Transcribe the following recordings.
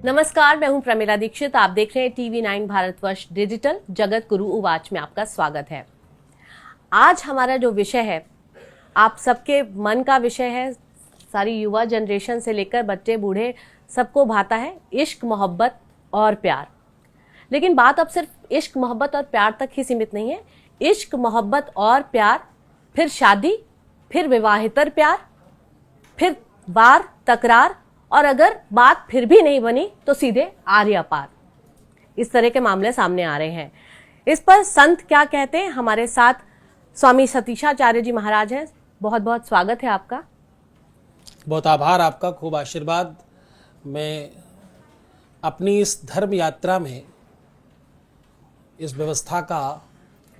नमस्कार, मैं हूं प्रमिला दीक्षित। आप देख रहे हैं TV9 भारतवर्ष डिजिटल। जगत गुरु उवाच में आपका स्वागत है। आज हमारा जो विषय है, आप सबके मन का विषय है। सारी युवा जनरेशन से लेकर बच्चे बूढ़े सबको भाता है, इश्क मोहब्बत और प्यार। लेकिन बात अब सिर्फ इश्क मोहब्बत और प्यार तक ही सीमित नहीं है। इश्क मोहब्बत और प्यार, फिर शादी, फिर विवाहितर प्यार, फिर वार तकरार, और अगर बात फिर भी नहीं बनी तो सीधे आर्य पार। इस तरह के मामले सामने आ रहे हैं। इस पर संत क्या कहते हैं? हमारे साथ स्वामी सतीशाचार्य जी महाराज हैं। बहुत बहुत स्वागत है आपका। बहुत आभार आपका, खूब आशीर्वाद। मैं अपनी इस धर्म यात्रा में इस व्यवस्था का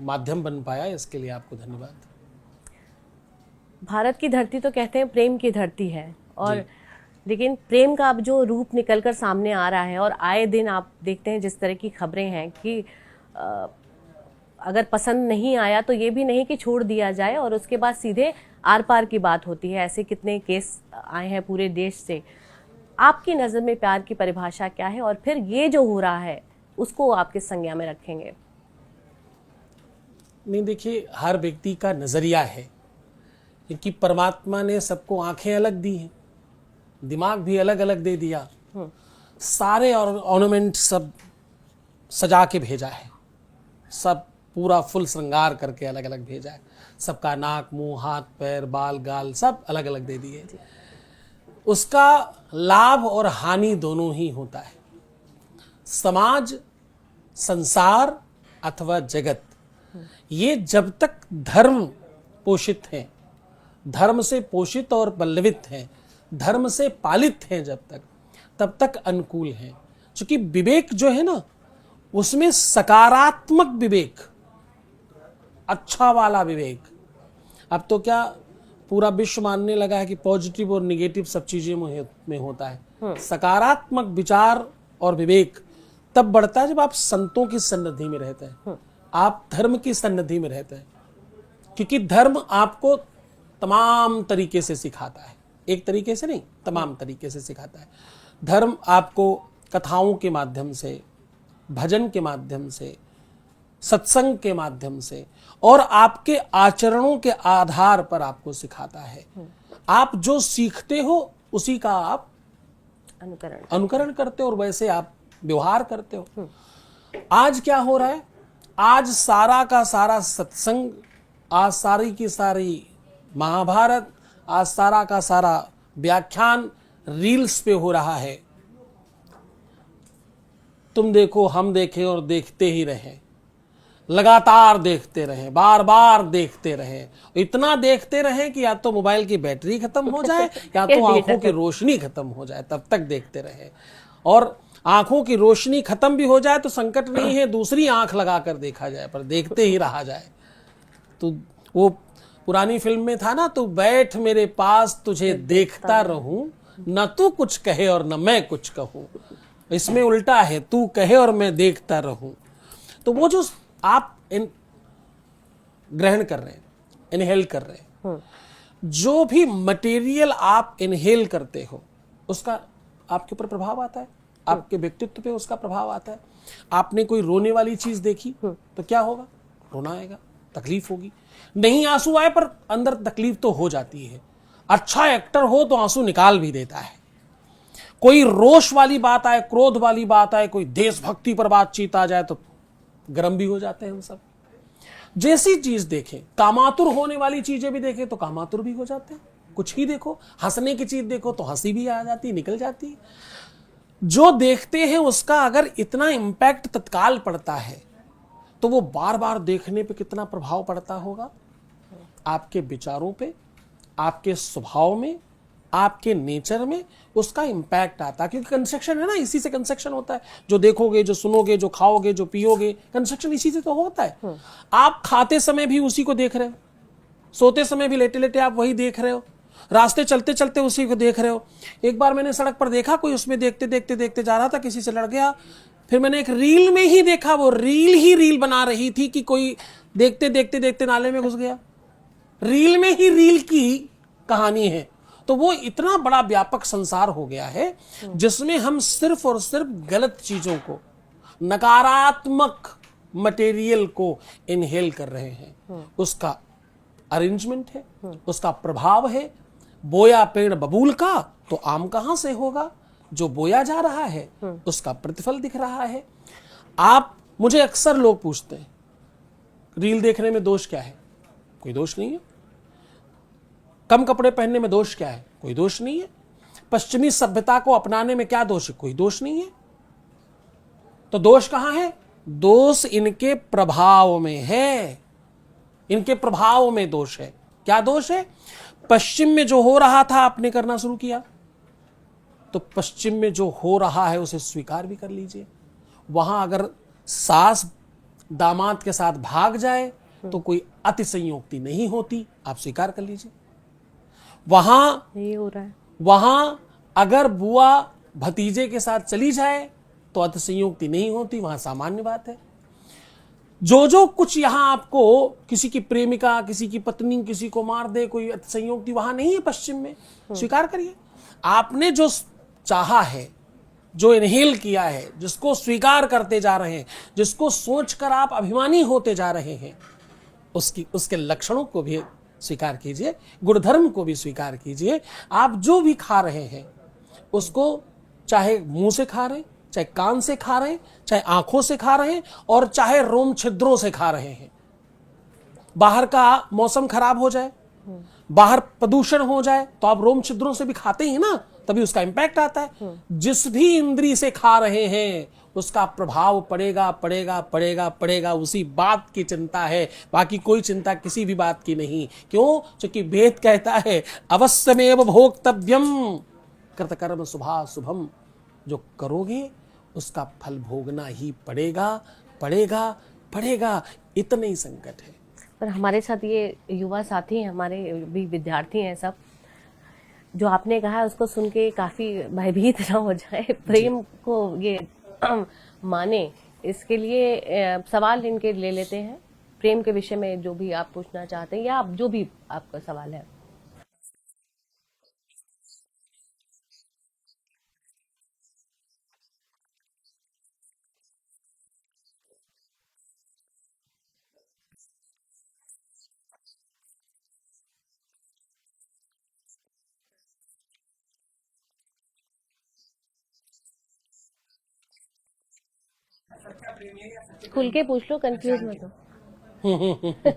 माध्यम बन पाया, इसके लिए आपको धन्यवाद। भारत की धरती तो कहते हैं प्रेम की धरती है, और लेकिन प्रेम का अब जो रूप निकलकर सामने आ रहा है, और आए दिन आप देखते हैं जिस तरह की खबरें हैं कि अगर पसंद नहीं आया तो ये भी नहीं कि छोड़ दिया जाए और उसके बाद सीधे आर पार की बात होती है। ऐसे कितने केस आए हैं पूरे देश से। आपकी नज़र में प्यार की परिभाषा क्या है, और फिर ये जो हो रहा है उसको आप किस संज्ञा में रखेंगे? नहीं, देखिए, हर व्यक्ति का नजरिया है, क्योंकि परमात्मा ने सबको आंखें अलग दी हैं, दिमाग भी अलग अलग दे दिया, सारे ऑर्नामेंट सब सजा के भेजा है, सब पूरा फुल श्रृंगार करके अलग अलग भेजा है। सबका नाक मुंह हाथ पैर बाल गाल सब अलग अलग दे दिए। उसका लाभ और हानि दोनों ही होता है। समाज, संसार अथवा जगत, ये जब तक धर्म पोषित हैं, धर्म से पोषित और पल्लवित हैं, धर्म से पालित हैं, जब तक तब तक अनुकूल हैं। क्योंकि विवेक जो है ना, उसमें सकारात्मक विवेक, अच्छा वाला विवेक। अब तो क्या पूरा विश्व मानने लगा है कि पॉजिटिव और निगेटिव सब चीजें में होता है। सकारात्मक विचार और विवेक तब बढ़ता है जब आप संतों की सन्निधि में रहते हैं, आप धर्म की सन्निधि में रहते हैं। क्योंकि धर्म आपको तमाम तरीके से सिखाता है, एक तरीके से नहीं, तमाम तरीके से सिखाता है। धर्म आपको कथाओं के माध्यम से, भजन के माध्यम से, सत्संग के माध्यम से और आपके आचरणों के आधार पर आपको सिखाता है। आप जो सीखते हो उसी का आप अनुकरण करते हो और वैसे आप व्यवहार करते हो। आज क्या हो रहा है? आज सारा का सारा सत्संग, आज सारी की सारी महाभारत, आज सारा का सारा व्याख्यान रील्स पे हो रहा है। तुम देखो, हम देखें और देखते ही रहें, लगातार देखते रहें, बार बार देखते रहें, इतना देखते रहें कि या तो मोबाइल की बैटरी खत्म हो जाए या तो आंखों की रोशनी खत्म हो जाए, तब तक देखते रहें। और आंखों की रोशनी खत्म भी हो जाए तो संकट नहीं है, दूसरी आंख लगाकर देखा जाए, पर देखते ही रहा जाए। तो वो पुरानी फिल्म में था ना, तू बैठ मेरे पास तुझे देखता रहूं, न तू कुछ कहे और न मैं कुछ कहूं। इसमें उल्टा है, तू कहे और मैं देखता रहूं। तो वो जो आप ग्रहण कर रहे हैं, इनहेल कर रहे हैं, जो भी मटेरियल आप इनहेल करते हो उसका आपके ऊपर प्रभाव आता है, आपके व्यक्तित्व पे उसका प्रभाव आता है। आपने कोई रोने वाली चीज देखी तो क्या होगा? रोना आएगा, तकलीफ होगी। नहीं आंसू आए पर अंदर तकलीफ तो हो जाती है। अच्छा एक्टर हो तो आंसू निकाल भी देता है। कोई रोष वाली बात आए, क्रोध वाली बात आए, कोई देशभक्ति पर बातचीत आ जाए तो गर्म भी हो जाते हैं हम सब। जैसी चीज देखें, कामातुर होने वाली चीजें भी देखें तो कामातुर भी हो जाते हैं। कुछ ही देखो, हंसने की चीज देखो तो हंसी भी आ जाती, निकल जाती है। जो देखते हैं उसका अगर इतना इंपैक्ट तत्काल पड़ता है तो वो बार बार देखने पे कितना प्रभाव पड़ता होगा आपके विचारों पे, आपके स्वभाव में, आपके नेचर में उसका इंपैक्ट आता है। क्योंकि कंस्ट्रक्शन है ना, इसी से कंस्ट्रक्शन होता है। जो देखोगे, जो सुनोगे, जो खाओगे, जो पियोगे, कंस्ट्रक्शन इसी से तो होता है। आप खाते समय भी उसी को देख रहे हो, सोते समय भी लेटे लेटे आप वही देख रहे हो, रास्ते चलते चलते उसी को देख रहे हो। एक बार मैंने सड़क पर देखा, कोई उसमें देखते देखते देखते जा रहा था, किसी से लड़ गया। फिर मैंने एक रील में ही देखा, वो रील ही रील बना रही थी कि कोई देखते देखते देखते नाले में घुस गया। रील में ही रील की कहानी है। तो वो इतना बड़ा व्यापक संसार हो गया है जिसमें हम सिर्फ और सिर्फ गलत चीजों को, नकारात्मक मटेरियल को इनहेल कर रहे हैं। उसका अरेंजमेंट है, उसका प्रभाव है। बोया पेड़ बबूल का तो आम कहां से होगा? जो बोया जा रहा है उसका प्रतिफल दिख रहा है। आप, मुझे अक्सर लोग पूछते हैं रील देखने में दोष क्या है? कोई दोष नहीं है। कम कपड़े पहनने में दोष क्या है? कोई दोष नहीं है। पश्चिमी सभ्यता को अपनाने में क्या दोष है? कोई दोष नहीं है। तो दोष कहां है? दोष इनके प्रभाव में है। इनके प्रभाव में दोष है। क्या दोष है? पश्चिम में जो हो रहा था आपने करना शुरू किया, तो पश्चिम में जो हो रहा है उसे स्वीकार भी कर लीजिए। वहां अगर सास दामाद के साथ भाग जाए तो कोई अति संयोक्ति नहीं होती, आप स्वीकार कर लीजिए। वहां ये हो रहा है। वहां अगर बुआ भतीजे के साथ चली जाए तो अति संयोक्ति नहीं होती, वहां सामान्य बात है। जो कुछ यहां आपको, किसी की प्रेमिका, किसी की पत्नी किसी को मार दे, कोई अति संयोक्ति वहां नहीं है पश्चिम में। स्वीकार करिए। आपने जो चाहा है, जो इनहेल किया है, जिसको स्वीकार करते जा रहे हैं, जिसको सोचकर आप अभिमानी होते जा रहे हैं, उसके लक्षणों को भी स्वीकार कीजिए, गुणधर्म को भी स्वीकार कीजिए। आप जो भी खा रहे हैं उसको, चाहे मुंह से खा रहे हैं, चाहे कान से खा रहे हैं, चाहे आंखों से खा रहे हैं, और चाहे रोम छिद्रों से खा रहे हैं। बाहर का मौसम खराब हो जाए, बाहर प्रदूषण हो जाए, तो आप रोम छिद्रों से भी खाते हैं ना, तभी उसका इंपैक्ट आता है। जिस भी इंद्री से खा रहे हैं उसका प्रभाव पड़ेगा पड़ेगा पड़ेगा पड़ेगा। उसी बात की चिंता है, बाकी कोई चिंता किसी भी बात की नहीं। क्यों? क्योंकि वेद कहता है अवश्यमेव भोक्तव्यम कृतकर्म शुभाशुभम। जो करोगे उसका फल भोगना ही पड़ेगा पड़ेगा पड़ेगा। इतना ही संकट है। पर हमारे साथ ये युवा साथी हैं, हमारे भी विद्यार्थी हैं सब, जो आपने कहा उसको सुन के काफी भयभीत ना हो जाए, प्रेम को ये माने, इसके लिए सवाल इनके ले लेते हैं। प्रेम के विषय में जो भी आप पूछना चाहते हैं, या आप जो भी आपका सवाल है। खुल के पूछ लो, कंफ्यूज मत हो।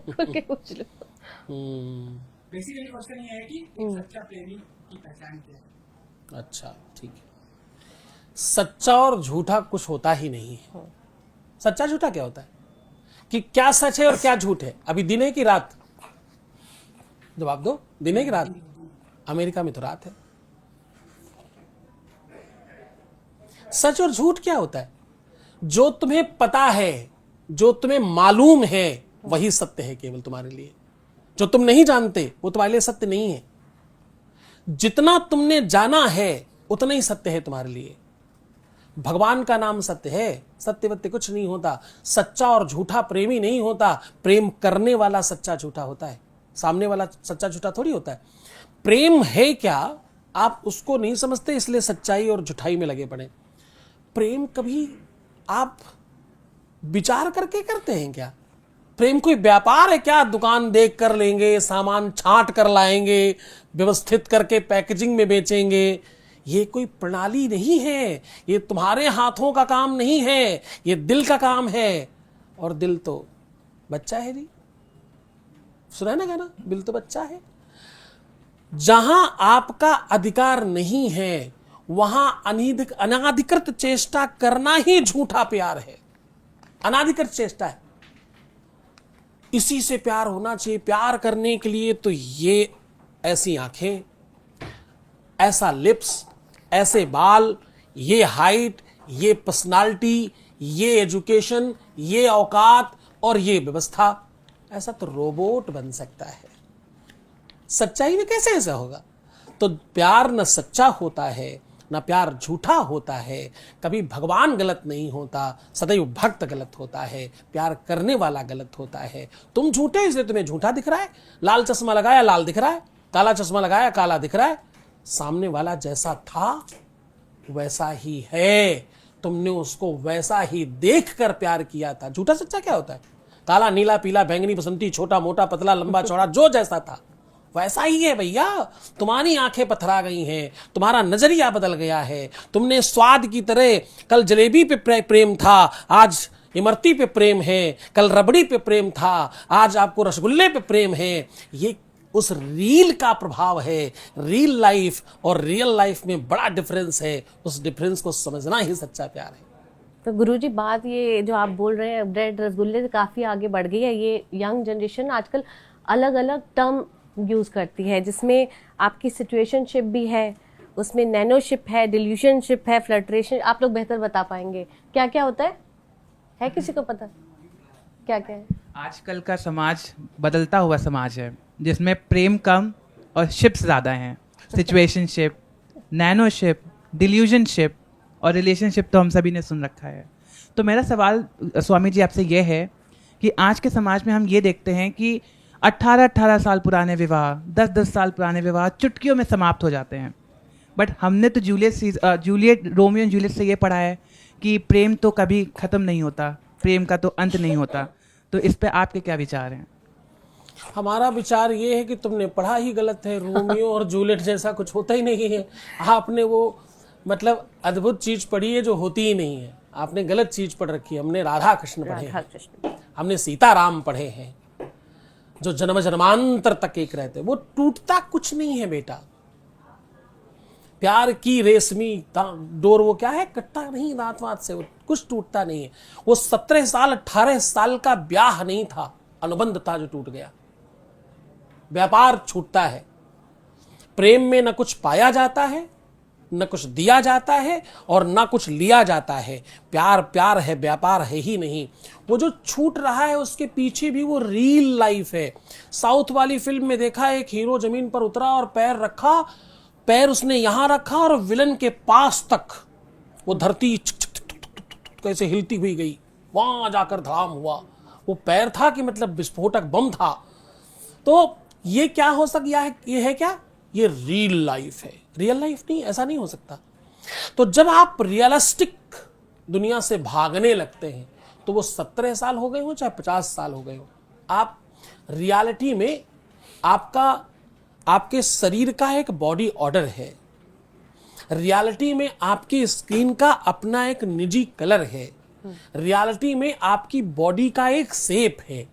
खुल के पूछ लो। बेसिकली क्वेश्चन ये है कि सच्चा प्रेमी की पहचान क्या है? अच्छा, ठीक है। सच्चा और झूठा कुछ होता ही नहीं है। सच्चा झूठा क्या होता है? कि क्या सच है और क्या झूठ है? अभी दिन है कि रात? जवाब दो। दिन है कि रात? अमेरिका में तो रात है। सच और झूठ क्या होता है? जो तुम्हें पता है, जो तुम्हें मालूम है, वही सत्य है केवल तुम्हारे लिए। जो तुम नहीं जानते वो तुम्हारे लिए सत्य नहीं है। जितना तुमने जाना है उतना ही सत्य है तुम्हारे लिए। भगवान का नाम सत्य है। सत्य वत्य कुछ नहीं होता। सच्चा और झूठा प्रेमी नहीं होता। प्रेम करने वाला सच्चा झूठा होता है, सामने वाला सच्चा झूठा थोड़ी होता है। प्रेम है क्या, आप उसको नहीं समझते, इसलिए सच्चाई और झूठाई में लगे पड़े। प्रेम कभी आप विचार करके करते हैं क्या? प्रेम कोई व्यापार है क्या? दुकान देख कर लेंगे, सामान छांट कर लाएंगे, व्यवस्थित करके पैकेजिंग में बेचेंगे। ये कोई प्रणाली नहीं है। ये तुम्हारे हाथों का काम नहीं है, ये दिल का काम है। और दिल तो बच्चा है जी, सुना है ना गाना, दिल तो बच्चा है। जहां आपका अधिकार नहीं है वहां अनाधिकृत चेष्टा करना ही झूठा प्यार है। अनाधिकृत चेष्टा है। इसी से प्यार होना चाहिए। प्यार करने के लिए तो ये ऐसी आंखें, ऐसा लिप्स, ऐसे बाल, ये हाइट, ये पर्सनालिटी, ये एजुकेशन, ये औकात और ये व्यवस्था, ऐसा तो रोबोट बन सकता है। सच्चाई में कैसे ऐसा होगा? तो प्यार न सच्चा होता है, ना प्यार झूठा होता है। कभी भगवान गलत नहीं होता, सदैव भक्त गलत होता है। प्यार करने वाला गलत होता है। तुम झूठे इसलिए तुम्हें झूठा दिख रहा है। लाल चश्मा लगाया लाल दिख रहा है, काला चश्मा लगाया काला दिख रहा है। सामने वाला जैसा था वैसा ही है, तुमने उसको वैसा ही देखकर प्यार किया था। झूठा सच्चा क्या होता है? काला, नीला, पीला, बैंगनी, बसंती, छोटा, मोटा, पतला, लंबा, चौड़ा, जो जैसा था वैसा ही है भैया। तुम्हारी आंखें पथरा गई हैं, तुम्हारा नजरिया बदल गया है। तुमने स्वाद की तरह, कल जलेबी पे प्रेम था, आज इमरती पे प्रेम है, कल रबड़ी पे प्रेम था, आज आपको रसगुल्ले पे प्रेम है। ये उस रील का प्रभाव है। रील लाइफ और रियल लाइफ में बड़ा डिफरेंस है। उस डिफरेंस को समझना ही सच्चा प्यार है। तो गुरुजी, बात ये जो आप बोल रहे हैं ब्रेड रसगुल्ले से काफ़ी आगे बढ़ गई है। ये यंग जनरेशन आजकल अलग अलग टर्म यूज़ करती है, जिसमें आपकी सिचुएशनशिप भी है, उसमें नैनोशिप है, डिल्यूशनशिप है, फ्लर्ट्रेशन। आप लोग बेहतर बता पाएंगे क्या क्या होता है किसी को पता क्या क्या है? आजकल का समाज बदलता हुआ समाज है, जिसमें प्रेम कम और शिप्स ज़्यादा हैं। सिचुएशनशिप, नैनोशिप, डिल्यूजनशिप और रिलेशनशिप तो हम सभी ने सुन रखा है। तो मेरा सवाल स्वामी जी आपसे ये है कि आज के समाज में हम ये देखते हैं कि 18-18 साल पुराने विवाह, 10-10 साल पुराने विवाह चुटकियों में समाप्त हो जाते हैं। बट हमने तो जूलियट रोमियो एंड जूलियट से ये पढ़ा है कि प्रेम तो कभी ख़त्म नहीं होता, प्रेम का तो अंत नहीं होता। तो इस पे आपके क्या विचार हैं? हमारा विचार ये है कि तुमने पढ़ा ही गलत है। रोमियो और जूलियट जैसा कुछ होता ही नहीं है। आपने वो मतलब अद्भुत चीज पढ़ी है जो होती ही नहीं है। आपने गलत चीज पढ़ रखी है। हमने राधा कृष्ण पढ़े हैं, हमने सीता राम पढ़े हैं, जो जन्म जन्मांतर तक एक रहते। वो टूटता कुछ नहीं है बेटा। प्यार की रेशमी डोर वो क्या है, कटता नहीं दांत वात से, वो कुछ टूटता नहीं है। वो 17 साल 18 साल का ब्याह नहीं था, अनुबंध था जो टूट गया। व्यापार छूटता है। प्रेम में न कुछ पाया जाता है, न कुछ दिया जाता है और न कुछ लिया जाता है। प्यार प्यार है, व्यापार है ही नहीं। वो जो छूट रहा है उसके पीछे भी वो रियल लाइफ है। साउथ वाली फिल्म में देखा, एक हीरो जमीन पर उतरा और पैर रखा, पैर उसने यहां रखा और विलन के पास तक वो धरती कैसे हिलती हुई गई, वहां जाकर धड़ाम हुआ। वो पैर था कि मतलब विस्फोटक बम था। तो ये क्या हो सकता है? ये है क्या? ये रियल लाइफ है। रियल लाइफ नहीं, ऐसा नहीं हो सकता। तो जब आप रियलिस्टिक दुनिया से भागने लगते हैं तो वो 17 साल हो गए हो चाहे 50 साल हो गए हो, आप रियलिटी में आपके शरीर का एक बॉडी ऑर्डर है। रियलिटी में आपकी स्किन का अपना एक निजी कलर है। रियलिटी में आपकी बॉडी का एक शेप है।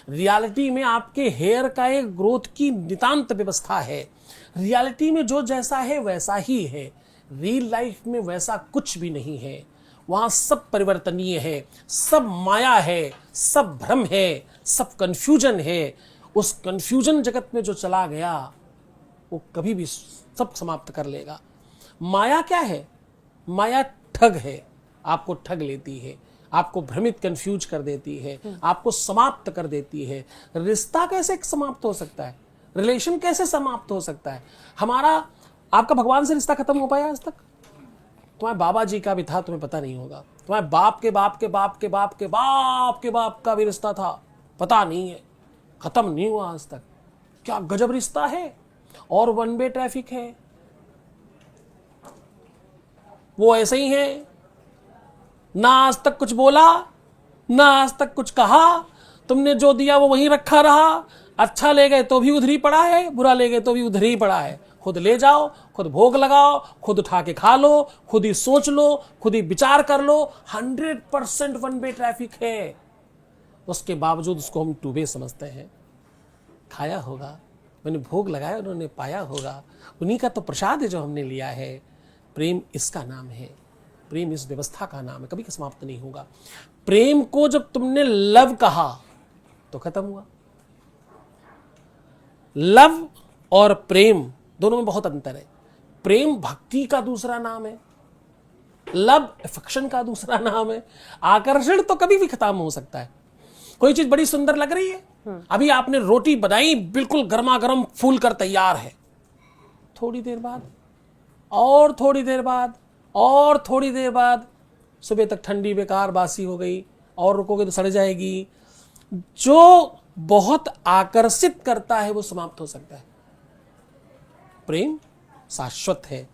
रियलिटी में आपके हेयर का एक ग्रोथ की नितांत व्यवस्था है। रियलिटी में जो जैसा है वैसा ही है। रियल लाइफ में वैसा कुछ भी नहीं है। वहां सब परिवर्तनीय है, सब माया है, सब भ्रम है, सब कंफ्यूजन है। उस कंफ्यूजन जगत में जो चला गया वो कभी भी सब समाप्त कर लेगा। माया क्या है? माया ठग है, आपको ठग लेती है, आपको भ्रमित कंफ्यूज कर देती है, आपको समाप्त कर देती है। रिश्ता कैसे समाप्त हो सकता है? रिलेशन कैसे समाप्त हो सकता है? आपका भगवान से रिश्ता खत्म हो पाया आज तक? तुम्हारे बाबा जी का भी था, तुम्हें पता नहीं होगा। तुम्हारे बाप के बाप के बाप के बाप के बाप के बाप का भी रिश्ता था, पता नहीं है, खत्म नहीं हुआ आज तक। क्या गजब रिश्ता है। और वन वे ट्रैफिक है, वो ऐसे ही है। ना आज तक कुछ बोला, ना आज तक कुछ कहा। तुमने जो दिया वो वहीं रखा रहा। अच्छा ले गए तो भी उधर ही पड़ा है, बुरा ले गए तो भी उधर ही पड़ा है। खुद ले जाओ, खुद भोग लगाओ, खुद उठा के खा लो, खुद ही सोच लो, खुद ही विचार कर लो। 100% वन वे ट्रैफिक है। उसके बावजूद उसको हम टू वे समझते हैं। खाया होगा, मैंने भोग लगाया, उन्होंने पाया होगा, उन्हीं का तो प्रसाद है जो हमने लिया है। प्रेम इसका नाम है। प्रेम इस व्यवस्था का नाम है, कभी समाप्त नहीं होगा। प्रेम को जब तुमने लव कहा तो खत्म हुआ। लव और प्रेम दोनों में बहुत अंतर है। प्रेम भक्ति का दूसरा नाम है, लव अफेक्शन का दूसरा नाम है। आकर्षण तो कभी भी खत्म हो सकता है। कोई चीज बड़ी सुंदर लग रही है, अभी आपने रोटी बनाई, बिल्कुल गर्मा गर्म फूल कर तैयार है, थोड़ी देर बाद और थोड़ी देर बाद और थोड़ी देर बाद सुबह तक ठंडी बेकार बासी हो गई, और रुकोगे तो सड़ जाएगी। जो बहुत आकर्षित करता है वो समाप्त हो सकता है। प्रेम शाश्वत है,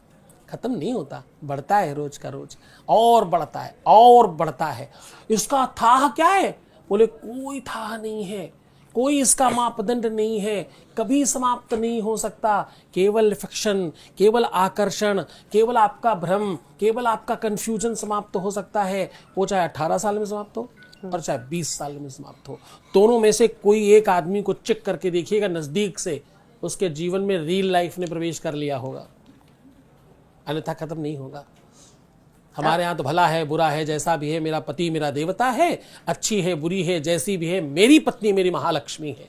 खत्म नहीं होता, बढ़ता है रोज का रोज, और बढ़ता है और बढ़ता है। इसका थाह क्या है? बोले कोई थाह नहीं है, कोई इसका मापदंड नहीं है, कभी समाप्त नहीं हो सकता। केवल रिफ्लेक्शन, केवल आकर्षण, केवल आपका भ्रम, केवल आपका कंफ्यूजन समाप्त हो सकता है। वो चाहे 18 साल में समाप्त हो और चाहे 20 साल में समाप्त हो। दोनों में से कोई एक आदमी को चेक करके देखिएगा नजदीक से, उसके जीवन में रियल लाइफ ने प्रवेश कर लिया होगा, अन्यथा खत्म नहीं होगा। हमारे यहाँ तो भला है बुरा है जैसा भी है, मेरा पति मेरा देवता है, अच्छी है बुरी है जैसी भी है, मेरी पत्नी मेरी महालक्ष्मी है।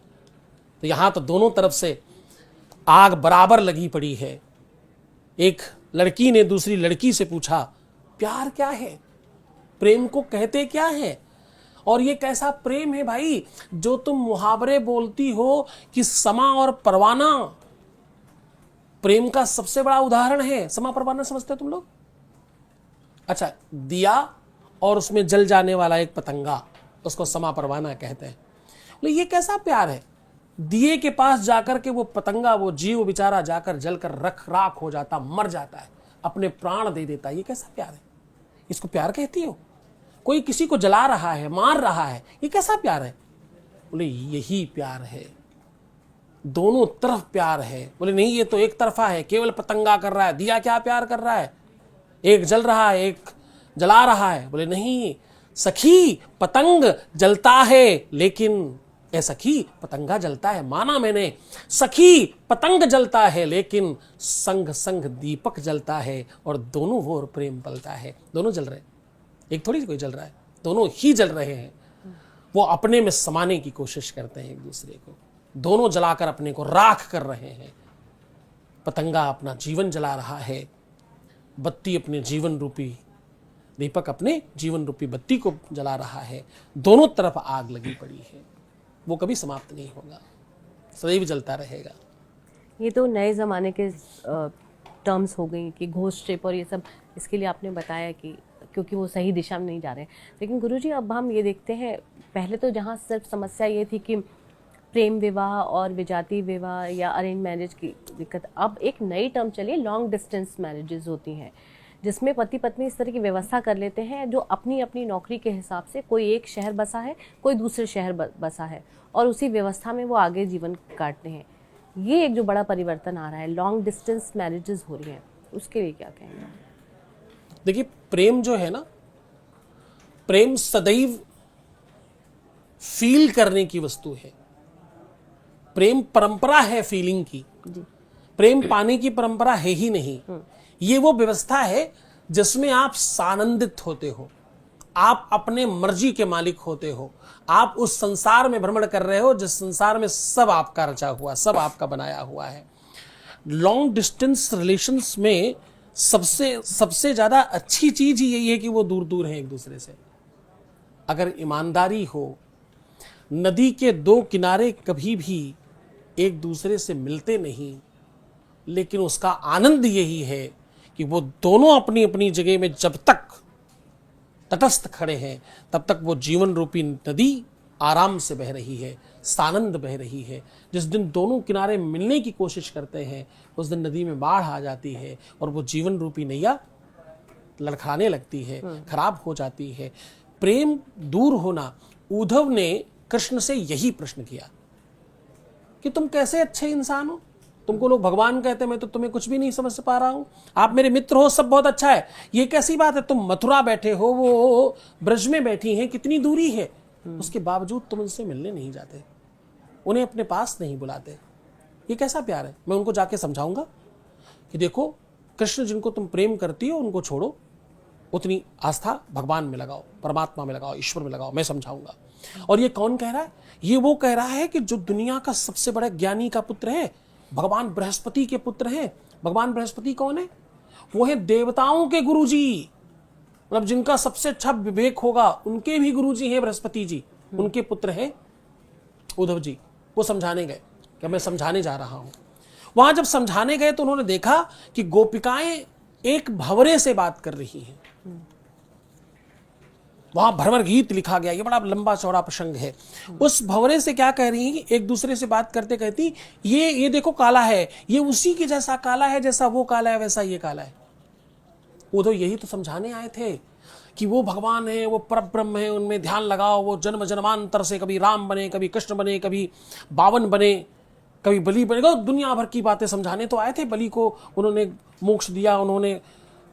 तो यहाँ तो दोनों तरफ से आग बराबर लगी पड़ी है। एक लड़की ने दूसरी लड़की से पूछा, प्यार क्या है, प्रेम को कहते क्या है? और ये कैसा प्रेम है भाई जो तुम मुहावरे बोलती हो कि समा और परवाना प्रेम का सबसे बड़ा उदाहरण है। समा परवाना समझते हो तुम लोग? अच्छा, दिया और उसमें जल जाने वाला एक पतंगा, उसको समा परवाना कहते हैं। बोले ये कैसा प्यार है? दिए के पास जाकर के वो पतंगा, वो जीव बेचारा जाकर जलकर रख राख हो जाता, मर जाता है, अपने प्राण दे देता है। ये कैसा प्यार है? इसको प्यार कहती हो? कोई किसी को जला रहा है, मार रहा है, ये कैसा प्यार है? बोले यही प्यार है, दोनों तरफ प्यार है। बोले नहीं, ये तो एक तरफा है, केवल पतंगा कर रहा है। दिया क्या प्यार कर रहा है? एक जल रहा है, एक जला रहा है। बोले नहीं सखी, पतंग जलता है लेकिन सखी पतंगा जलता है, माना मैंने। सखी पतंग जलता है लेकिन संग संग दीपक जलता है, और दोनों ओर प्रेम पलता है। दोनों जल रहे, एक थोड़ी कोई जल रहा है, दोनों ही जल रहे हैं। वो अपने में समाने की कोशिश करते हैं एक दूसरे को, दोनों जलाकर अपने को राख कर रहे हैं। पतंगा अपना जीवन जला रहा है, बत्ती अपने जीवन रूपी, दीपक अपने जीवन रूपी बत्ती को जला रहा है। दोनों तरफ आग लगी पड़ी है, वो कभी समाप्त नहीं होगा, सदैव जलता रहेगा। ये तो नए ज़माने के टर्म्स हो गई कि घोस्ट शिप और ये सब, इसके लिए आपने बताया कि क्योंकि वो सही दिशा में नहीं जा रहे हैं। लेकिन गुरुजी अब हम ये देखते हैं, पहले तो जहाँ सिर्फ समस्या ये थी कि प्रेम विवाह और विजातीय विवाह या अरेंज मैरिज की दिक्कत, अब एक नई टर्म चली, लॉन्ग डिस्टेंस मैरिजेस होती हैं, जिसमें पति पत्नी इस तरह की व्यवस्था कर लेते हैं जो अपनी अपनी नौकरी के हिसाब से, कोई एक शहर बसा है, कोई दूसरे शहर बसा है, और उसी व्यवस्था में वो आगे जीवन काटते हैं। ये एक जो बड़ा परिवर्तन आ रहा है, लॉन्ग डिस्टेंस मैरिजेस हो रही हैं, उसके लिए क्या कहेंगे? देखिए, प्रेम जो है ना, प्रेम सदैव फील करने की वस्तु है। प्रेम परंपरा है फीलिंग की, प्रेम पाने की परंपरा है ही नहीं। ये वो व्यवस्था है जिसमें आप सानंदित होते हो, आप अपने मर्जी के मालिक होते हो, आप उस संसार में भ्रमण कर रहे हो जिस संसार में सब आपका रचा हुआ, सब आपका बनाया हुआ है। लॉन्ग डिस्टेंस रिलेशंस में सबसे ज्यादा अच्छी चीज ही यही है कि वो दूर दूर हैं एक दूसरे से। अगर ईमानदारी हो, नदी के दो किनारे कभी भी एक दूसरे से मिलते नहीं, लेकिन उसका आनंद यही है कि वो दोनों अपनी अपनी जगह में जब तक तटस्थ खड़े हैं तब तक वो जीवन रूपी नदी आराम से बह रही है, सानंद बह रही है। जिस दिन दोनों किनारे मिलने की कोशिश करते हैं उस दिन नदी में बाढ़ आ जाती है और वो जीवन रूपी नैया लड़खड़ाने लगती है, खराब हो जाती है। प्रेम दूर होना, उद्धव ने कृष्ण से यही प्रश्न किया कि तुम कैसे अच्छे इंसान हो, तुमको लोग भगवान कहते हैं, मैं तो तुम्हें कुछ भी नहीं समझ पा रहा हूं। आप मेरे मित्र हो, सब बहुत अच्छा है, ये कैसी बात है, तुम मथुरा बैठे हो, वो ब्रज में बैठी हैं, कितनी दूरी है, उसके बावजूद तुम उनसे मिलने नहीं जाते, उन्हें अपने पास नहीं बुलाते, ये कैसा प्यार है? मैं उनको जाके समझाऊंगा कि देखो कृष्ण जिनको तुम प्रेम करती हो उनको छोड़ो, उतनी आस्था भगवान में लगाओ, परमात्मा में लगाओ, ईश्वर में लगाओ, मैं समझाऊंगा। और ये कौन कह रहा है? ये वो कह रहा है कि जो दुनिया का सबसे बड़ा ज्ञानी का पुत्र है, भगवान बृहस्पति के पुत्र हैं। भगवान बृहस्पति कौन है? वो है देवताओं के गुरुजी, मतलब जिनका सबसे अच्छा विवेक होगा उनके भी गुरुजी हैं बृहस्पति जी, उनके पुत्र हैं उद्धव जी। वो समझाने गए कि मैं समझाने जा रहा हूं। वहां जब समझाने गए तो उन्होंने देखा कि गोपिकाएं एक भंवरे से बात कर रही हैं। वहां भरभर गीत लिखा गया, ये बड़ा लंबा चौड़ा प्रसंग है। उस भंवरे से क्या कह रही हैं, एक दूसरे से बात करते कहती ये देखो काला है, ये उसी के जैसा काला है, जैसा वो काला है वैसा ये काला है। वो तो यही तो समझाने आए थे कि वो भगवान है, वो परब्रह्म है, उनमें ध्यान लगाओ, वो जन्म जन्मांतर से कभी राम बने, कभी कृष्ण बने, कभी बावन बने, कभी बलि बनेगा। दुनिया भर की बातें समझाने तो आए थे। बलि को उन्होंने मोक्ष दिया, उन्होंने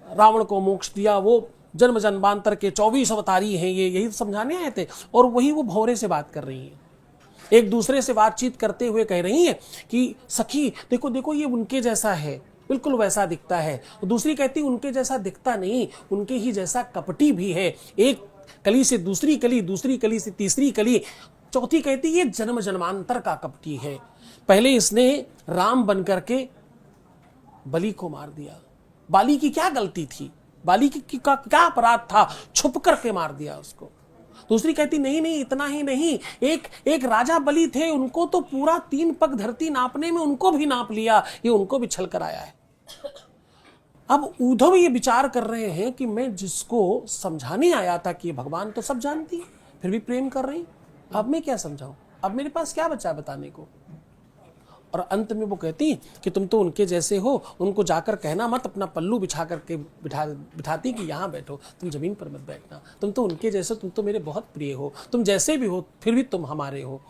रावण को मोक्ष दिया, वो जन्म जन्मांतर के 24 अवतारी हैं, ये यही समझाने आए थे। और वही वो भंवरे से बात कर रही हैं, एक दूसरे से बातचीत करते हुए कह रही हैं कि सखी देखो देखो ये उनके जैसा है, बिल्कुल वैसा दिखता है। तो दूसरी कहती उनके जैसा दिखता नहीं, उनके ही जैसा कपटी भी है। एक कली से दूसरी कली, दूसरी कली से तीसरी कली, चौथी कहती ये जन्म जन्मांतर का कपटी है। पहले इसने राम बन करके बलि को मार दिया, बाली की क्या गलती थी, बाली की का क्या अपराध था, छुप करके मार दिया उसको। दूसरी कहती नहीं नहीं इतना ही नहीं, एक राजा बलि थे, उनको तो पूरा 3 पग धरती नापने में उनको भी नाप लिया, ये उनको भी छल कर आया है। अब उद्धव ये विचार कर रहे हैं कि मैं जिसको समझाने आया था कि भगवान तो सब जानती है, फिर भी प्रेम कर रही, अब मैं क्या समझाऊं, अब मेरे पास क्या बचा बताने को। और अंत में वो कहती कि तुम तो उनके जैसे हो, उनको जाकर कहना मत, अपना पल्लू बिछा करके बिठाती कि यहाँ बैठो, तुम जमीन पर मत बैठना, तुम तो उनके जैसे, तुम तो मेरे बहुत प्रिय हो, तुम जैसे भी हो फिर भी तुम हमारे हो।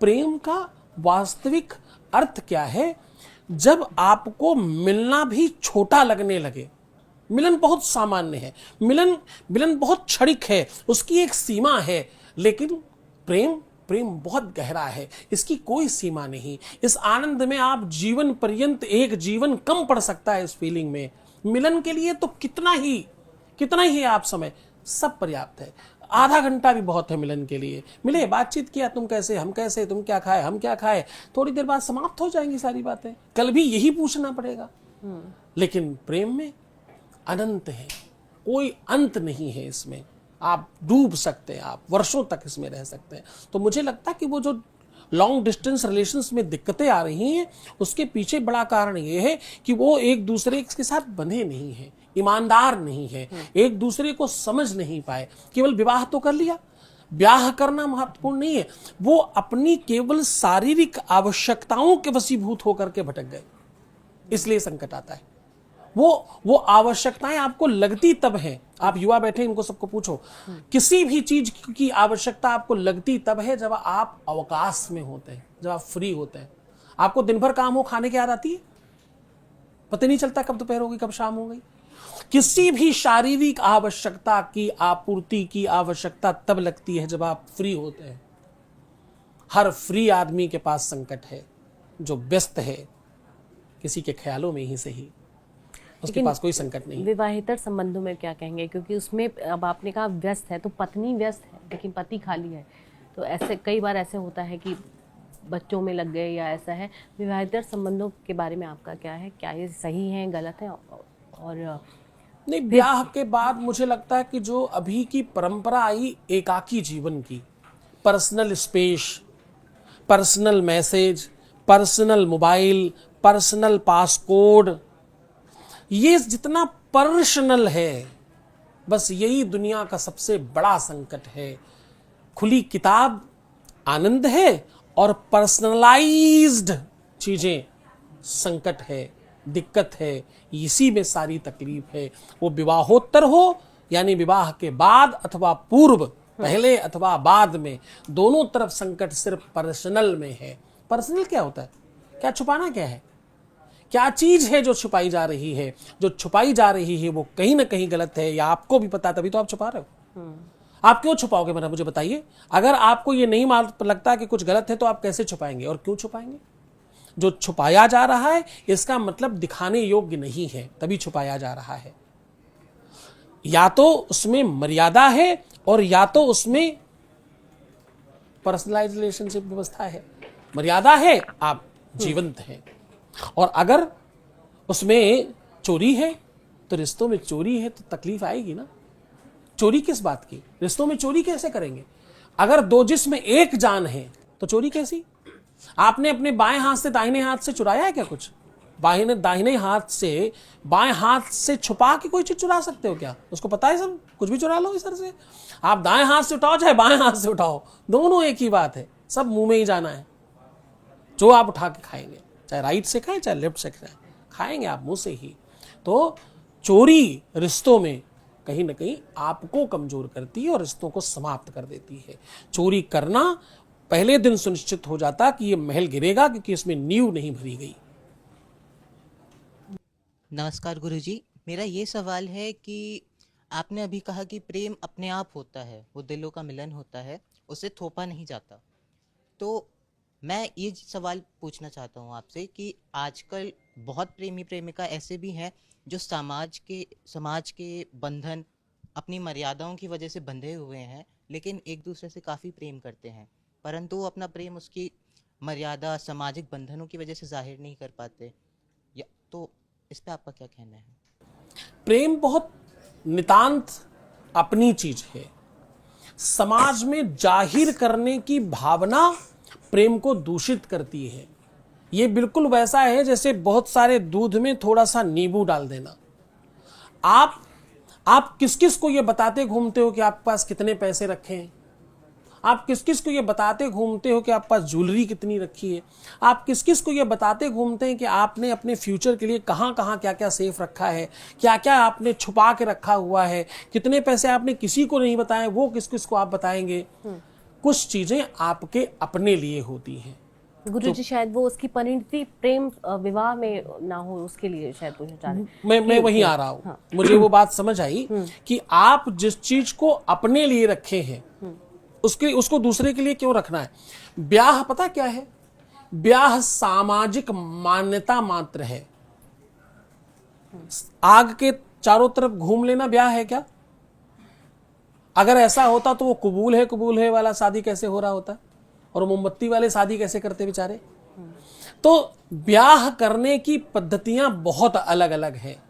प्रेम का वास्तविक अर्थ क्या है? जब आपको मिलना भी छोटा लगने लगे। मिलन बहुत सामान्य है, मिलन बहुत क्षणिक है, उसकी एक सीमा है, लेकिन प्रेम बहुत गहरा है, इसकी कोई सीमा नहीं। इस आनंद में आप जीवन पर्यंत, एक जीवन कम पड़ सकता है इस फीलिंग में। मिलन के लिए तो कितना ही आप समय, सब पर्याप्त है। आधा घंटा भी बहुत है मिलन के लिए। मिले, बातचीत किया, तुम कैसे, हम कैसे, तुम क्या खाए, हम क्या खाए, थोड़ी देर बाद समाप्त हो जाएंगी सारी बातें, कल भी यही पूछना पड़ेगा। लेकिन प्रेम में अनंत है, कोई अंत नहीं है इसमें, आप डूब सकते हैं, आप वर्षों तक इसमें रह सकते हैं। तो मुझे लगता है कि वो जो लॉन्ग डिस्टेंस रिलेशंस में दिक्कतें आ रही हैं, उसके पीछे बड़ा कारण ये है कि वो एक दूसरे के साथ बंधे नहीं हैं, ईमानदार नहीं है, एक दूसरे को समझ नहीं पाए। केवल विवाह तो कर लिया, ब्याह करना महत्वपूर्ण नहीं है, वो अपनी केवल शारीरिक आवश्यकताओं के वशीभूत होकर के भटक गए, इसलिए संकट आता है। वो आवश्यकताएं आपको लगती तब है, आप युवा बैठे इनको सबको पूछो, किसी भी चीज की आवश्यकता आपको लगती तब है जब आप अवकाश में होते हैं, जब आप फ्री होते हैं। आपको दिन भर काम हो, खाने की याद आती है, पता नहीं चलता कब दोपहर हो गई, कब शाम हो गई। किसी भी शारीरिक आवश्यकता की आपूर्ति की आवश्यकता तब लगती है जब आप फ्री होते हैं। हर फ्री आदमी के पास संकट है, जो व्यस्त है किसी के ख्यालों में ही सही, उसके पास कोई संकट नहीं। विवाहेतर संबंधों में क्या कहेंगे? क्योंकि उसमें अब आपने कहा व्यस्त है, तो पत्नी व्यस्त है लेकिन पति खाली है, तो ऐसे कई बार ऐसे होता है कि बच्चों में लग गए या ऐसा है। विवाहेतर संबंधों के बारे में आपका क्या है, क्या ये सही है, गलत है? और नहीं, ब्याह के बाद मुझे लगता है कि जो अभी की परंपरा आई एकाकी जीवन की, personal space, personal message, personal mobile, personal passcode, ये जितना पर्सनल है, बस यही दुनिया का सबसे बड़ा संकट है। खुली किताब आनंद है और पर्सनलाइज्ड चीजें संकट है, दिक्कत है, इसी में सारी तकलीफ है। वो विवाहोत्तर हो यानी विवाह के बाद अथवा पूर्व, पहले अथवा बाद में, दोनों तरफ संकट सिर्फ पर्सनल में है। पर्सनल क्या होता है? क्या छुपाना क्या है? क्या चीज है जो छुपाई जा रही है? जो छुपाई जा रही है वो कहीं ना कहीं गलत है, या आपको भी पता, तभी तो आप छुपा रहे हो। आप क्यों छुपाओगे, मेरा मुझे बताइए। अगर आपको ये नहीं लगता कि कुछ गलत है तो आप कैसे छुपाएंगे और क्यों छुपाएंगे? जो छुपाया जा रहा है इसका मतलब दिखाने योग्य नहीं है, तभी छुपाया जा रहा है। या तो उसमें मर्यादा है और या तो उसमें पर्सनलाइज्ड रिलेशनशिप व्यवस्था है। मर्यादा है, आप जीवंत हैं, और अगर उसमें चोरी है तो रिश्तों में चोरी है तो तकलीफ आएगी ना। चोरी किस बात की? रिश्तों में चोरी कैसे करेंगे? अगर दो जिस्म एक जान है तो चोरी कैसी? आपने अपने बाएं हाथ से दाहिने हाथ से चुराया है क्या कुछ? दाहिने हाथ से बाएं हाथ से छुपा के कोई चीज चुरा सकते हो क्या? उसको पता है सब कुछ भी चुरा लो इस तरह से। आप दाएं हाथ से उठाओ चाहे बाएं हाथ से उठाओ, दोनों एक ही बात है, सब मुंह में ही जाना है। जो आप उठा के खाएंगे, चाहे राइट से खाएं चाहे लेफ्ट से खाएं, खाएंगे आप मुंह से ही। तो चोरी रिश्तों में कहीं ना कहीं आपको कमजोर करती है और रिश्तों को समाप्त कर देती है। चोरी करना पहले दिन सुनिश्चित हो जाता कि ये महल गिरेगा, क्योंकि इसमें नींव नहीं भरी गई। नमस्कार गुरुजी, मेरा ये सवाल है कि आपने अभी कहा कि प्रेम अपने आप होता है, वो दिलों का मिलन होता है, उसे थोपा नहीं जाता। तो मैं ये सवाल पूछना चाहता हूँ आपसे कि आजकल बहुत प्रेमी प्रेमिका ऐसे भी हैं जो समाज के बंधन अपनी मर्यादाओं की वजह से बंधे हुए हैं, लेकिन एक दूसरे से काफ़ी प्रेम करते हैं, परंतु वो अपना प्रेम उसकी मर्यादा सामाजिक बंधनों की वजह से जाहिर नहीं कर पाते। तो इस पे आपका क्या कहना है? प्रेम बहुत नितांत अपनी चीज है। समाज में जाहिर करने की भावना प्रेम को दूषित करती है। ये बिल्कुल वैसा है जैसे बहुत सारे दूध में थोड़ा सा नींबू डाल देना। आप किस किस को ये बताते घूमते हो कि आपके पास कितने पैसे रखे हैं? आप किस किस को ये बताते घूमते हो कि आपके पास ज्वेलरी कितनी रखी है? आप किस किस को ये बताते घूमते हैं कि आपने अपने फ्यूचर के लिए कहाँ कहाँ क्या क्या सेफ रखा है, क्या क्या आपने छुपा के रखा हुआ है, कितने पैसे आपने किसी को नहीं बताए, वो किस किस को आप बताएंगे? कुछ चीजें आपके अपने लिए होती हैं। गुरुजी शायद वो उसकी परिणति प्रेम विवाह में ना हो, उसके लिए शायद पूछना चाह रहे हैं। मैं वहीं आ रहा हूँ। हाँ। मुझे वो बात समझ आई कि आप जिस चीज को अपने लिए रखे हैं उसको दूसरे के लिए क्यों रखना है? ब्याह पता क्या है? ब्याह सामाजिक मान्यता मात्र है। आग के चारों तरफ घूम लेना ब्याह है क्या? अगर ऐसा होता तो वो कबूल है वाला शादी कैसे हो रहा होता, और मोमबत्ती वाले शादी कैसे करते बेचारे? तो ब्याह करने की पद्धतियां बहुत अलग अलग हैं,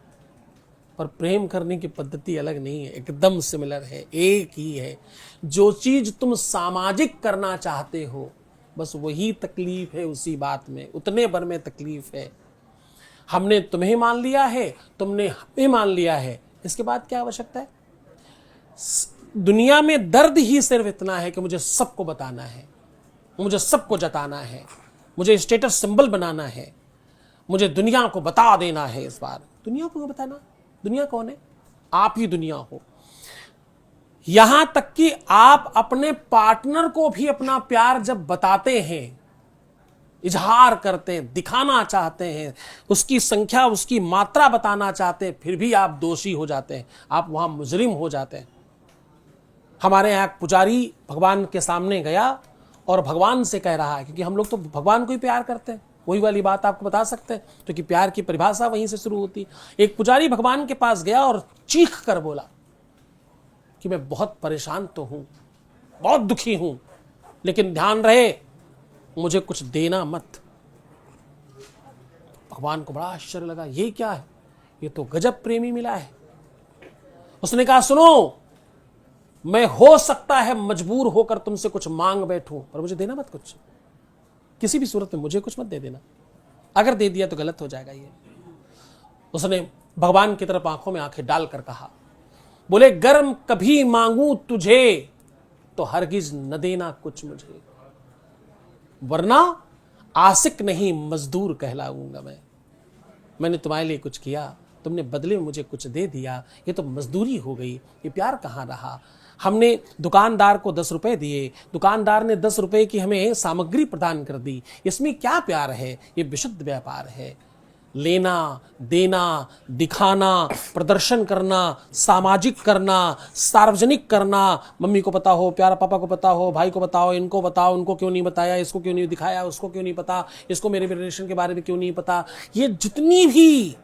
पर प्रेम करने की पद्धति अलग नहीं है, एकदम सिमिलर है, एक ही है। जो चीज तुम सामाजिक करना चाहते हो बस वही तकलीफ है उसी बात में, उतने भर में तकलीफ है। हमने तुम्हें मान लिया है, तुमने हमें मान लिया है, इसके बाद क्या आवश्यकता है? दुनिया में दर्द ही सिर्फ इतना है कि मुझे सबको बताना है, मुझे सबको जताना है, मुझे स्टेटस सिंबल बनाना है, मुझे दुनिया को बता देना है। इस बार दुनिया को बताना, दुनिया कौन है? आप ही दुनिया हो। यहां तक कि आप अपने पार्टनर को भी अपना प्यार जब बताते हैं, इजहार करते हैं, दिखाना चाहते हैं, उसकी संख्या उसकी मात्रा बताना चाहते हैं, फिर भी आप दोषी हो जाते हैं, आप वहां मुजरिम हो जाते हैं। हमारे यहाँ पुजारी भगवान के सामने गया और भगवान से कह रहा है, क्योंकि हम लोग तो भगवान को ही प्यार करते हैं, वही वाली बात आपको बता सकते हैं, क्योंकि प्यार की परिभाषा वहीं से शुरू होती है। एक पुजारी भगवान के पास गया और चीख कर बोला कि मैं बहुत परेशान तो हूं, बहुत दुखी हूं, लेकिन ध्यान रहे मुझे कुछ देना मत। भगवान को बड़ा आश्चर्य लगा, ये क्या है? ये तो गजब प्रेमी मिला है। उसने कहा, सुनो, मैं हो सकता है मजबूर होकर तुमसे कुछ मांग बैठूं, पर मुझे देना मत कुछ, किसी भी सूरत में मुझे कुछ मत दे देना। अगर दे दिया तो गलत हो जाएगा ये। उसने भगवान की तरफ आंखों में आंखें डालकर कहा, बोले, गर्म कभी मांगू तुझे तो हरगिज न देना कुछ मुझे, वरना आशिक नहीं मजदूर कहलाऊंगा मैं। मैंने तुम्हारे लिए कुछ किया, तुमने बदले में मुझे कुछ दे दिया, ये तो मजदूरी हो गई, ये प्यार कहाँ रहा? हमने दुकानदार को 10 रुपए दिए, दुकानदार ने 10 रुपए की हमें सामग्री प्रदान कर दी, इसमें क्या प्यार है? ये विशुद्ध व्यापार है। लेना देना, दिखाना, प्रदर्शन करना, सामाजिक करना, सार्वजनिक करना, मम्मी को पता हो, प्यारा पापा को पता हो, भाई को बताओ, इनको बताओ, उनको क्यों नहीं बताया, इसको क्यों नहीं दिखाया, उसको क्यों नहीं पता, इसको मेरे रिलेशन के बारे में क्यों नहीं पता, ये जितनी भी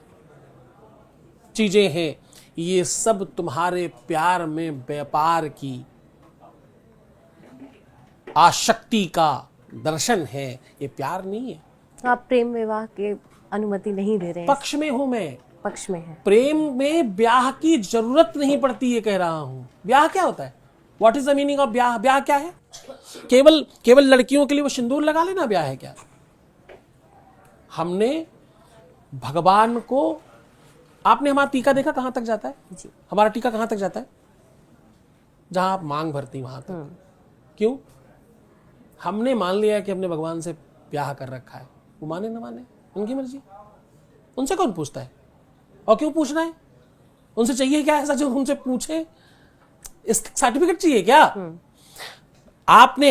चीजें हैं ये सब तुम्हारे प्यार में व्यापार की आसक्ति का दर्शन है, ये प्यार नहीं है। आप प्रेम विवाह के अनुमति नहीं दे रहे हैं? पक्ष में हूं मैं, पक्ष में है। प्रेम में ब्याह की जरूरत नहीं पड़ती, ये कह रहा हूं। ब्याह क्या होता है? What is the meaning of ब्याह? ब्याह क्या है? केवल लड़कियों के लिए वो सिंदूर लगा लेना ब्याह है क्या? हमने भगवान को, आपने हमारा टीका देखा कहां तक जाता है? जी। हमारा टीका कहां तक जाता है? जहां आप मांग भरती वहां तक। क्यों? हमने मान लिया कि हमने भगवान से ब्याह कर रखा है, वो माने ना माने उनकी मर्जी, उनसे कौन पूछता है? और क्यों पूछना है? उनसे चाहिए क्या ऐसा जो उनसे पूछे? इस सर्टिफिकेट चाहिए क्या? आपने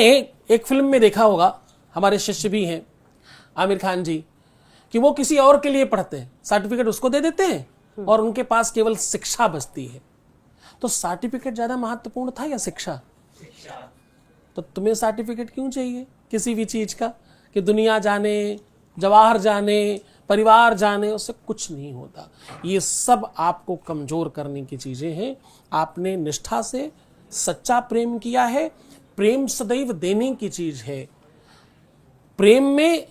एक फिल्म में देखा होगा, हमारे शिष्य भी हैं आमिर खान जी, कि वो किसी और के लिए पढ़ते हैं, सर्टिफिकेट उसको दे देते हैं और उनके पास केवल शिक्षा बचती है। तो सर्टिफिकेट ज्यादा महत्वपूर्ण था या शिक्षा? तो तुम्हें सर्टिफिकेट क्यों चाहिए किसी भी चीज का? कि दुनिया जाने, जवाहर जाने, परिवार जाने, उससे कुछ नहीं होता। ये सब आपको कमजोर करने की चीजें हैं। आपने निष्ठा से सच्चा प्रेम किया है। प्रेम सदैव देने की चीज है। प्रेम में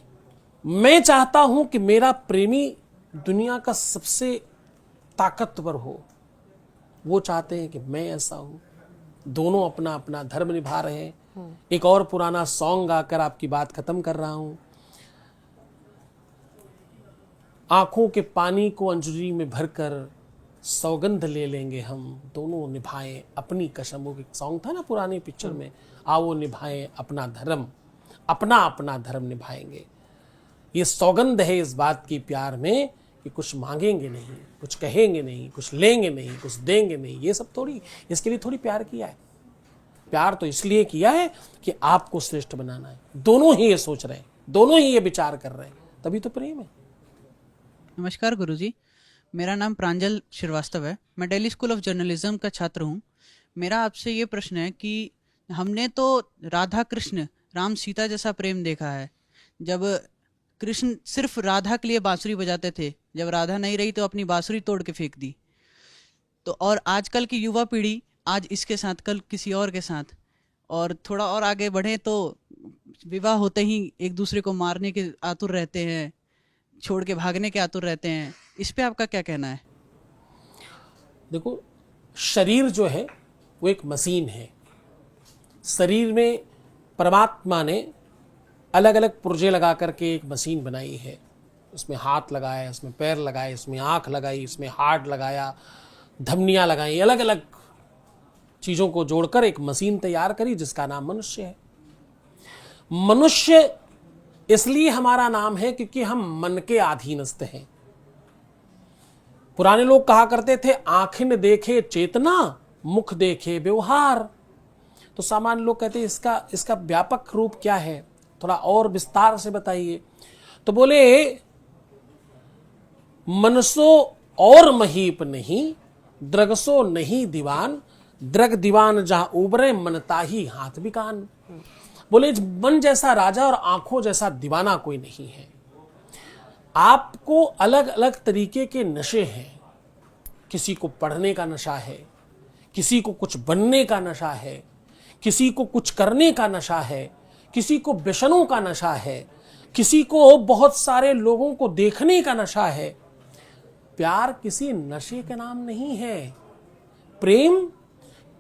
मैं चाहता हूं कि मेरा प्रेमी दुनिया का सबसे ताकतवर हो, वो चाहते हैं कि मैं ऐसा हूं। दोनों अपना अपना धर्म निभा रहे हैं। एक और पुराना सॉन्ग गाकर आपकी बात खत्म कर रहा हूं। आंखों के पानी को अंजुरी में भरकर सौगंध ले लेंगे हम, दोनों निभाएं अपनी कसम। वो एक सॉन्ग था ना पुरानी पिक्चर में, आओ निभाएं अपना धर्म, अपना अपना धर्म निभाएंगे। ये सौगंध है इस बात की प्यार में कि कुछ मांगेंगे नहीं, कुछ कहेंगे नहीं, कुछ लेंगे नहीं, कुछ देंगे नहीं। ये सब थोड़ी, इसके लिए थोड़ी प्यार किया है। प्यार तो इसलिए किया है कि आपको श्रेष्ठ बनाना है। दोनों ही ये सोच रहे हैं, दोनों ही ये विचार कर रहे हैं, तभी तो प्रेम है। नमस्कार गुरुजी, मेरा नाम प्रांजल श्रीवास्तव है। मैं दिल्ली स्कूल ऑफ जर्नलिज्म का छात्र हूँ। मेरा आपसे ये प्रश्न है कि हमने तो राधा कृष्ण, राम सीता जैसा प्रेम देखा है। जब कृष्ण सिर्फ राधा के लिए बांसुरी बजाते थे, जब राधा नहीं रही तो अपनी बांसुरी तोड़ के फेंक दी। तो और आजकल की युवा पीढ़ी आज इसके साथ, कल किसी और के साथ, और थोड़ा और आगे बढ़े तो विवाह होते ही एक दूसरे को मारने के आतुर रहते हैं, छोड़ के भागने के आतुर रहते हैं। इस पे आपका क्या कहना है? देखो, शरीर जो है वो एक मशीन है। शरीर में परमात्मा ने अलग अलग पुर्जे लगा करके एक मशीन बनाई है। उसमें हाथ लगाए, उसमें पैर लगाए, इसमें आंख लगाई, इसमें हार्ट लगाया, धमनियां लगाई, अलग अलग चीजों को जोड़कर एक मशीन तैयार करी जिसका नाम मनुष्य है। मनुष्य इसलिए हमारा नाम है क्योंकि हम मन के अधीनस्थ हैं। पुराने लोग कहा करते थे, आंखें देखे चेतना, मुख देखे व्यवहार। तो सामान्य लोग कहते हैं इसका व्यापक रूप क्या है, थोड़ा और विस्तार से बताइए। तो बोले, मनसो और महीप नहीं, द्रगसो नहीं दीवान, द्रग दीवान जहां उबरे मनता ही हाथ भी कान। बोले, मन जैसा राजा और आंखों जैसा दीवाना कोई नहीं है। आपको अलग अलग तरीके के नशे हैं। किसी को पढ़ने का नशा है, किसी को कुछ बनने का नशा है, किसी को कुछ करने का नशा है, किसी को व्यसनों का नशा है, किसी को बहुत सारे लोगों को देखने का नशा है। प्यार किसी नशे का नाम नहीं है।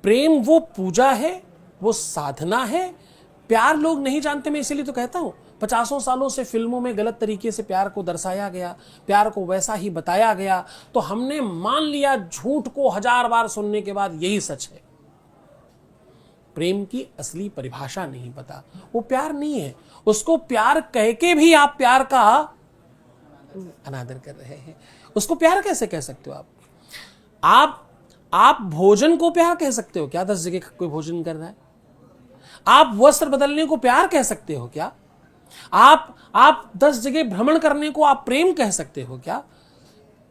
प्रेम वो पूजा है, वो साधना है। प्यार लोग नहीं जानते। मैं इसीलिए तो कहता हूं, 50 सालों से फिल्मों में गलत तरीके से प्यार को दर्शाया गया, प्यार को वैसा ही बताया गया, तो हमने मान लिया झूठ को 1000 बार सुनने के बाद यही सच है। प्रेम की असली परिभाषा नहीं पता, वो प्यार नहीं है। उसको प्यार कह के भी आप प्यार का अनादर कर रहे हैं। उसको प्यार कैसे कह सकते हो आप भोजन को प्यार कह सकते हो क्या? 10 जगह कोई भोजन कर रहा है। आप वस्त्र बदलने को प्यार कह सकते हो क्या? आप 10 जगह भ्रमण करने को आप प्रेम कह सकते हो क्या?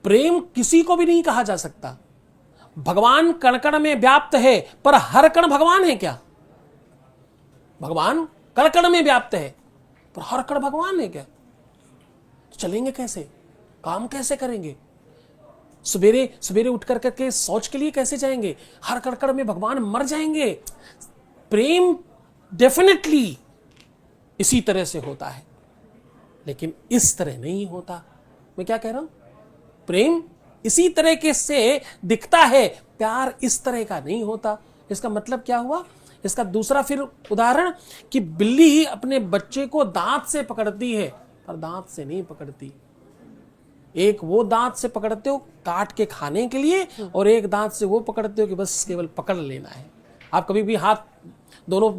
प्रेम किसी को भी नहीं कहा जा सकता। भगवान कण कण में व्याप्त है, पर हर कण भगवान है क्या? भगवान कण कण में व्याप्त है, पर हर कण भगवान है क्या? तो चलेंगे कैसे? काम कैसे करेंगे? सवेरे उठ करके शौच के लिए कैसे जाएंगे? हर कण कण में भगवान मर जाएंगे। प्रेम डेफिनेटली इसी तरह से होता है, लेकिन इस तरह नहीं होता। मैं क्या कह रहा हूं? प्रेम इसी तरह के से दिखता है, प्यार इस तरह का नहीं होता। इसका मतलब क्या हुआ? इसका दूसरा फिर उदाहरण कि बिल्ली अपने बच्चे को दांत से पकड़ती है, पर दांत से नहीं पकड़ती। एक वो दांत से पकड़ते हो काट के खाने के लिए, और एक दांत से वो पकड़ते हो कि बस केवल पकड़ लेना है। आप कभी भी हाथ दोनों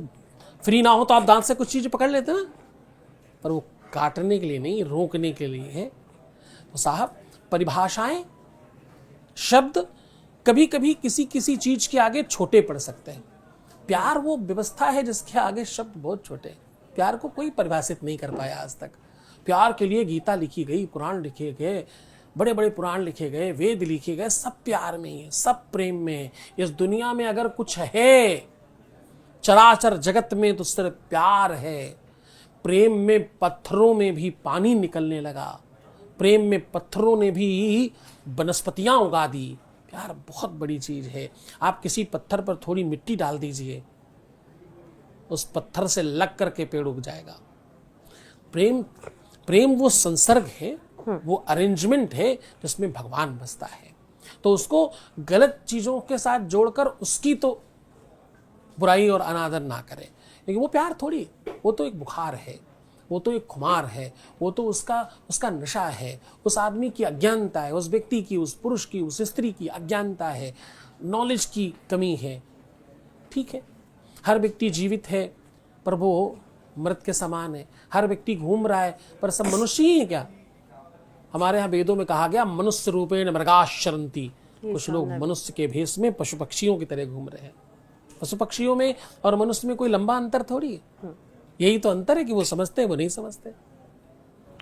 फ्री ना हो तो आप दांत से कुछ चीज पकड़ लेते ना, पर वो काटने के लिए नहीं, रोकने के लिए है। तो साहब, परिभाषाएं, शब्द कभी कभी किसी किसी चीज के आगे छोटे पड़ सकते हैं। प्यार वो व्यवस्था है जिसके आगे शब्द बहुत छोटे हैं। प्यार को कोई परिभाषित नहीं कर पाया आज तक। प्यार के लिए गीता लिखी गई, कुरान लिखे गए, बड़े बड़े पुराण लिखे गए, वेद लिखे गए, सब प्यार में ही है, सब प्रेम में है। इस दुनिया में अगर कुछ है चराचर जगत में तो सिर्फ प्यार है। प्रेम में पत्थरों में भी पानी निकलने लगा, प्रेम में पत्थरों ने भी वनस्पतियां उगा दी। प्यार बहुत बड़ी चीज है। आप किसी पत्थर पर थोड़ी मिट्टी डाल दीजिए, उस पत्थर से लग करके पेड़ उग जाएगा। प्रेम वो संसर्ग है, वो अरेंजमेंट है जिसमें भगवान बसता है। तो उसको गलत चीजों के साथ जोड़कर उसकी तो बुराई और अनादर ना करें। लेकिन वो प्यार थोड़ी, वो तो एक बुखार है, वो तो एक खुमार है, वो तो उसका नशा है, उस आदमी की अज्ञानता है, उस व्यक्ति की, उस पुरुष की, उस स्त्री की अज्ञानता है, नॉलेज की कमी है। ठीक है, हर व्यक्ति जीवित है पर वो मृत के समान है। हर व्यक्ति घूम रहा है पर सब मनुष्य ही है क्या? हमारे यहाँ वेदों में कहा गया मनुष्य रूपेण मृगाश्चरन्ति। कुछ लोग मनुष्य के भेष में पशु पक्षियों की तरह घूम रहे हैं। पशु पक्षियों में और मनुष्य में कोई लंबा अंतर थोड़ी है। यही तो अंतर है कि वो समझते हैं, वो नहीं समझते।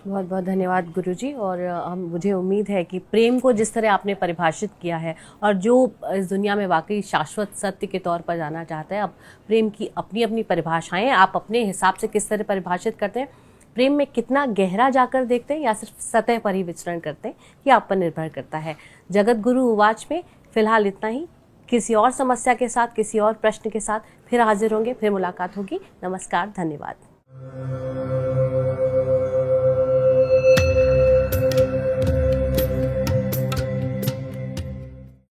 बहुत बहुत धन्यवाद गुरुजी। और मुझे उम्मीद है कि प्रेम को जिस तरह आपने परिभाषित किया है और जो इस दुनिया में वाकई शाश्वत सत्य के तौर पर जाना चाहता है, अब प्रेम की अपनी अपनी परिभाषाएं, आप अपने हिसाब से किस तरह परिभाषित करते हैं, प्रेम में कितना गहरा जाकर देखते हैं या सिर्फ सतह पर ही विचरण करते हैं, ये आप पर निर्भर करता है। जगत गुरु उवाच में फिलहाल इतना ही। किसी और समस्या के साथ, किसी और प्रश्न के साथ फिर हाजिर होंगे, फिर मुलाकात होगी। नमस्कार, धन्यवाद।